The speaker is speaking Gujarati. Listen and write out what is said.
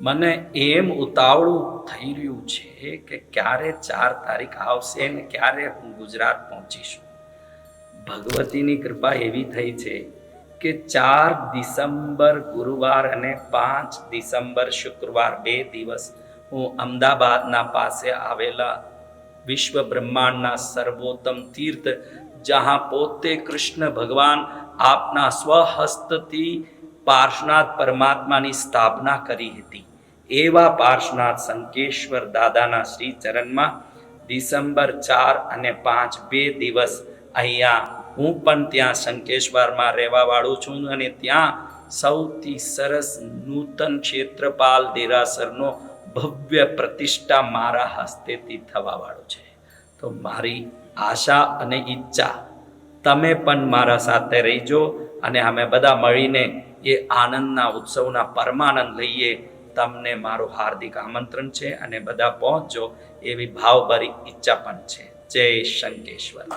મને એમ ઉતાવળું થઈ રહ્યું છે કે ક્યારે 4 તારીખ આવશે ને ક્યારે હું ગુજરાત પહોંચીશું. ભગવતીની કૃપા એવી થઈ છે કે 4 ડિસેમ્બર ગુરુવાર અને 5 ડિસેમ્બર શુક્રવાર 2 દિવસ હું અમદાવાદના પાસે આવેલા વિશ્વ બ્રહ્માંડના સર્વોત્તમ તીર્થ, જહાં પોતે કૃષ્ણ ભગવાન આપના સ્વહસ્તથી પાર્શનાથ પરમાત્માની સ્થાપના કરી હતી, એવા પાર્શનાથ શંકેશ્વર દાદાના શ્રી ચરણમાં ડિસેમ્બર 4 અને 5 2 દિવસ અહીંયા હું પણ ત્યાં શંકેશ્વરમાં રહેવાવાળું છું અને ત્યાં સૌથી સરસ નૂતન ક્ષેત્રપાલ દેરાસરનો ભવ્ય પ્રતિષ્ઠા મારા હસ્તેથી થવાવાળો છે. તો મારી આશા અને ઈચ્છા તમે પણ મારા સાથે રહીજો અને અમે બધા મળીને એ આનંદના ઉત્સવના પરમાનંદ લઈએ. તમને મારું હાર્દિક આમંત્રણ છે અને બધા પહોંચજો એવી ભાવભરી ઈચ્છા પણ છે. જય શંકેશ્વર.